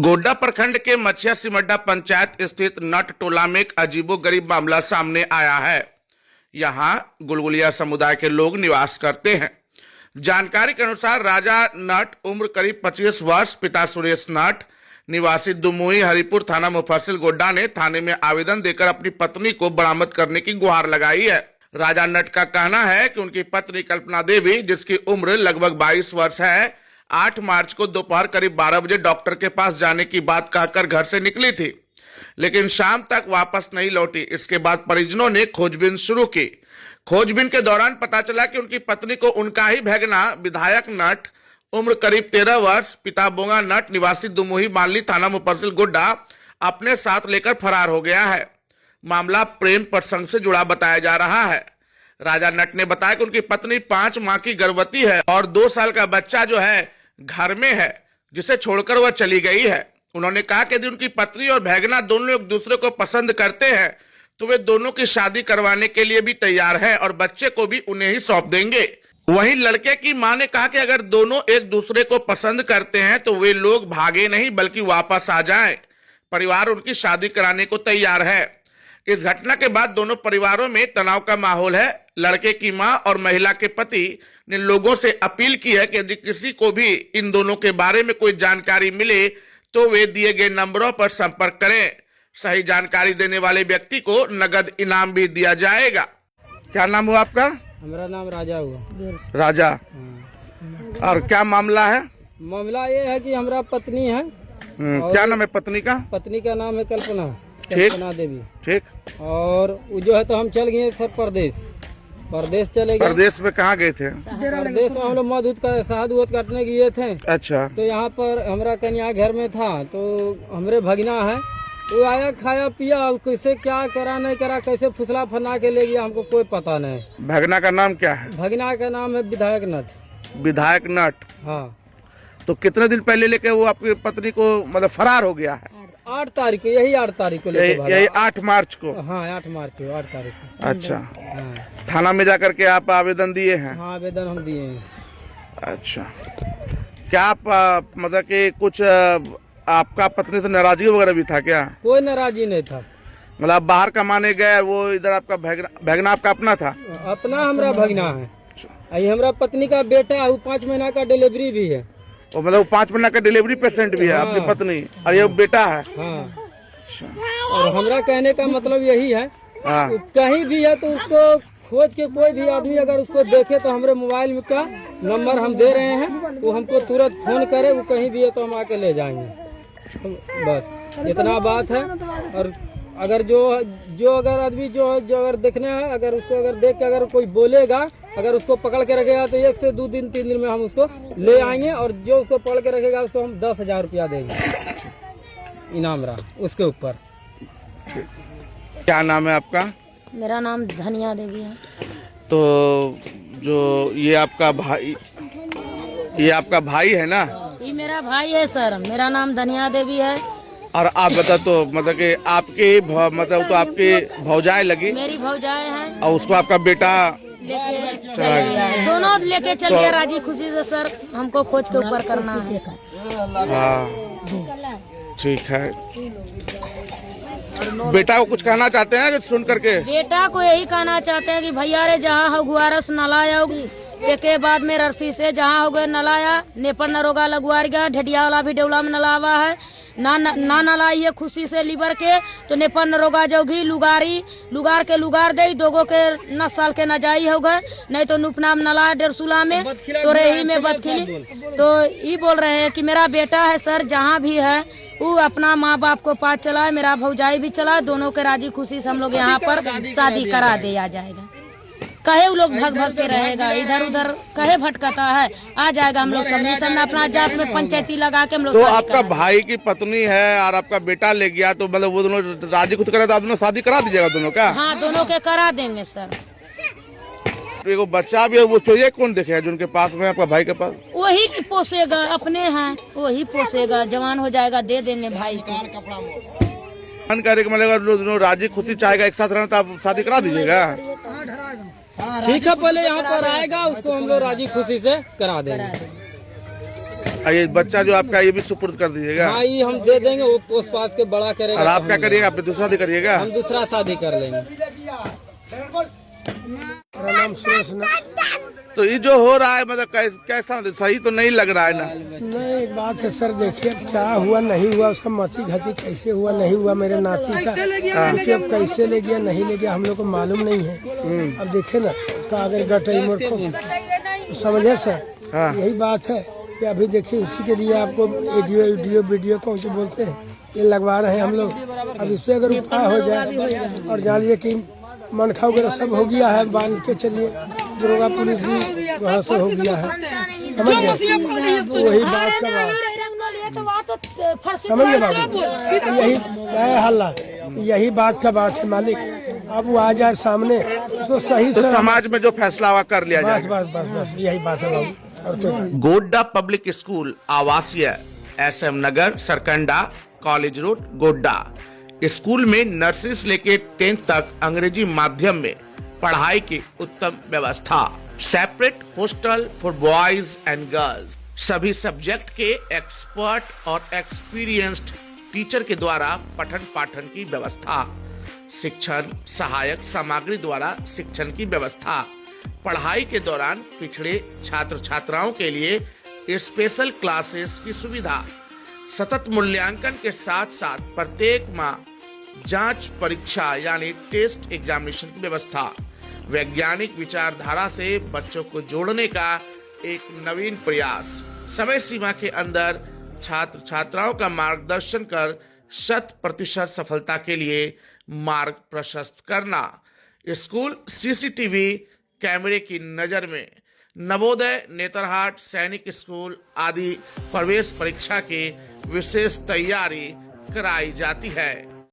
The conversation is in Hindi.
गोड्डा प्रखंड के मछिया सिमड्डा पंचायत स्थित नट टोला में एक अजीबोगरीब मामला सामने आया है। यहाँ गुलगुलिया समुदाय के लोग निवास करते हैं। जानकारी के अनुसार राजा नट उम्र करीब 25 वर्ष, पिता सुरेश नट, निवासी दुमुही हरिपुर थाना मुफस्सिल गोड्डा ने थाने में आवेदन देकर अपनी पत्नी को बरामद करने की गुहार लगाई है। राजा नट का कहना है कि उनकी पत्नी कल्पना देवी, जिसकी उम्र लगभग 22 वर्ष है, 8 मार्च को दोपहर करीब 12 बजे डॉक्टर के पास जाने की बात कहकर घर से निकली थी, लेकिन शाम तक वापस नहीं लौटी। इसके बाद परिजनों ने खोजबीन शुरू की। खोजबीन के दौरान पता चला कि उनकी पत्नी को उनका ही भैगना विधायक नट उम्र करीब 13 वर्ष, पिता बोंगा नट, निवासी दुमुही मानली थाना मुफस्सिल गोड्डा, अपने साथ लेकर फरार हो गया है। मामला प्रेम प्रसंग से जुड़ा बताया जा रहा है। राजा नट ने बताया कि उनकी पत्नी 5 माह की गर्भवती है और 2 साल का बच्चा जो है घर में है, जिसे छोड़कर वह चली गई है। उन्होंने कहा कि यदि उनकी पत्नी और भैगना दोनों एक दूसरे को पसंद करते हैं तो वे दोनों की शादी करवाने के लिए भी तैयार है और बच्चे को भी उन्हें ही सौंप देंगे। वहीं लड़के की मां ने कहा कि अगर दोनों एक दूसरे को पसंद करते हैं तो वे लोग भागे नहीं बल्कि वापस आ जाएं। परिवार उनकी शादी कराने को तैयार है। इस घटना के बाद दोनों परिवारों में तनाव का माहौल है। लड़के की मां और महिला के पति ने लोगों से अपील की है कि यदि किसी को भी इन दोनों के बारे में कोई जानकारी मिले तो वे दिए गए नंबरों पर संपर्क करें। सही जानकारी देने वाले व्यक्ति को नगद इनाम भी दिया जाएगा। क्या नाम हुआ आपका? हमारा नाम राजा हुआ। राजा। और क्या मामला है? मामला ये है कि हमारा पत्नी है। क्या नाम है पत्नी का? पत्नी का नाम है कल्पना देवी। ठीक। और वो जो है तो हम चल गए सर परदेश चले गए। प्रदेश में कहाँ गए थे? प्रदेश में हम लोग मधुत का शहद काटने गए थे। अच्छा। तो यहाँ पर हमारा कन्या घर में था, तो हमारे भगना है, वो आया, खाया पिया, कैसे क्या करा नहीं करा, कैसे फुसला फना के ले गया, हमको कोई पता नहीं। भगना का नाम क्या है? भगना का नाम है विधायक नट। विधायक नट। हाँ। तो कितने दिन पहले लेके वो आपकी पत्नी को मतलब फरार हो गया है? 8 तारीख को, यही 8 तारीख को यही 8 मार्च को। हाँ 8 मार्च को, 8 तारीख को। अच्छा। हाँ। थाना में जाकर के आप आवेदन दिए हैं? हाँ आवेदन हम दिए हैं। अच्छा। क्या आप मतलब कि कुछ आपका पत्नी से नाराजगी वगैरह भी था क्या? कोई नाराजगी नहीं था। मतलब बाहर कमाने गए, वो इधर आपका भगना आपका अपना था? अपना हमारा भगना है। ये हमारा पत्नी का बेटा है, वो 5 महीना का डिलीवरी भी है। और मतलब 5 महीना का डिलीवरी पेशेंट भी है। हाँ। आपकी पत्नी और ये बेटा है। हाँ। और हमारा कहने का मतलब यही है। हाँ। कहीं भी है तो उसको खोज के कोई भी आदमी अगर उसको देखे तो हमारे मोबाइल में का नंबर हम दे रहे हैं, वो हमको तुरंत फोन करे, वो कहीं भी है तो हम आके ले जाएंगे। बस इतना बात है। और अगर जो अगर आदमी जो अगर देखना है, अगर उसको अगर देख के अगर कोई बोलेगा, अगर उसको पकड़ के रखेगा तो 1 से 2 दिन 3 दिन में हम उसको ले आएंगे, और जो उसको पकड़ के रखेगा उसको हम 10,000 रुपया देंगे इनाम रहा उसके ऊपर। क्या नाम है आपका? मेरा नाम धनिया देवी है। तो जो ये आपका भाई है ना? ये मेरा भाई है सर, मेरा नाम धनिया देवी है। और आप बता, तो मतलब कि आपके मतलब तो आपकी भौजाई लगी? मेरी भौजाई है। और उसको आपका बेटा लेके चल गया, दोनों लेके चल गया राजी खुशी से। सर हमको खोज के ऊपर करना है। हाँ ठीक है। बेटा को कुछ कहना चाहते हैं सुन करके? बेटा को यही कहना चाहते हैं कि भैया रे जहाँ हो गुआरस नलाया के बाद में रस्सी से जहाँ हो गए नलाया, नेपर नरोगा लगवार गया, ढटिया वाला भी डेवला में नलावा है ना नलाइए खुशी से लीवर के, तो नेपर नरोगा जोगी लुगार के लुगार दे, दोगो के 9 साल के न जाई हो गए, नहीं तो नुपनाम नला डेरसुला में तो रही में बदखिली। तो ये बोल रहे हैं कि मेरा बेटा है सर, जहाँ भी है वो अपना माँ बाप को पास चलाए, मेरा भौजाई भी चलाए, दोनों के राजी खुशी से हम लोग यहाँ पर शादी करा दिया जाएगा। कहे वो लोग भग के रहेगा, इधर उधर कहे भटकता है, आ जाएगा। हम लोग सबने अपना जात में पंचायती लगा के हम लोग। तो आपका भाई की पत्नी है और आपका बेटा ले गया, तो मतलब वो दोनों राजी खुद करे तो आप दोनों शादी करा दीजिएगा दोनों का? हाँ दोनों के करा देंगे सर। तो बच्चा भी है, वो चाहिए कौन देखेगा जो उनके पास में आपका भाई के पास? वही पोसेगा, अपने हैं वही पोसेगा, जवान हो जाएगा दे देंगे भाई को। जानकारी मतलब राजी खुशी चाहेगा एक साथ रहना तो आप शादी करा दीजिएगा? ठीक है, पहले यहाँ पर आएगा, उसको हम लोग राजी खुशी से करा देंगे। ये बच्चा जो आपका ये भी सुपुर्द कर दीजिएगा। हाँ, ये हम दे देंगे, वो पोस पास के बड़ा करेगा। और आप तो क्या हम करिएगा? आप दूसरा शादी करिएगा? हम दूसरा शादी कर लेंगे। मेरा नाम सुरेश ना। तो ये जो हो रहा है मतलब कैसा, सही तो नहीं लग रहा है ना? नहीं, बात है सर, देखिए क्या हुआ नहीं हुआ, उसका मची घची कैसे हुआ नहीं हुआ, मेरे नाती का क्योंकि अब कैसे ले गया नहीं ले गया हम लोग को मालूम नहीं है। अब देखिए ना, उसका अगर गटई मोर समझे सर, यही बात है कि अभी देखिए उसी के लिए आपको वीडियो कौन से बोलते हैं, ये लगवा रहे हैं हम लोग। अब इससे अगर उपाय हो जाए और जान लीजिए कि मनखा वगैरह सब हो गया है, बांध के चलिए, दरोगा पुलिस भी वहाँ से हो गया है, समझ गए? तो वही बात का बात समझ गए बाबू, यही हल्ला, यही बात का बात है मालिक। अब वो आ जाए सामने, उसको सही तो समाज में जो फैसला हुआ कर लिया जाए। बस यही बात है बाबू। और तो गोड्डा पब्लिक स्कूल आवासीय SM नगर Sarkanda college road Godda school में नर्सरी से लेकर 10th तक अंग्रेजी माध्यम में पढ़ाई की उत्तम व्यवस्था, separate hostel for boys and girls, सभी सब्जेक्ट के एक्सपर्ट और एक्सपीरियंस्ड टीचर के द्वारा पठन पाठन की व्यवस्था, शिक्षण सहायक सामग्री द्वारा शिक्षण की व्यवस्था, पढ़ाई के दौरान पिछड़े छात्र छात्राओं के लिए स्पेशल क्लासेस की सुविधा, सतत मूल्यांकन के साथ साथ प्रत्येक माह जांच परीक्षा यानी टेस्ट एग्जामिनेशन की व्यवस्था, वैज्ञानिक विचारधारा से बच्चों को जोड़ने का एक नवीन प्रयास, समय सीमा के अंदर छात्र छात्राओं का मार्गदर्शन कर 100% सफलता के लिए मार्ग प्रशस्त करना, स्कूल CCTV कैमरे की नजर में नवोदय नेतरहाट सैनिक स्कूल आदि प्रवेश परीक्षा की विशेष तैयारी कराई जाती है।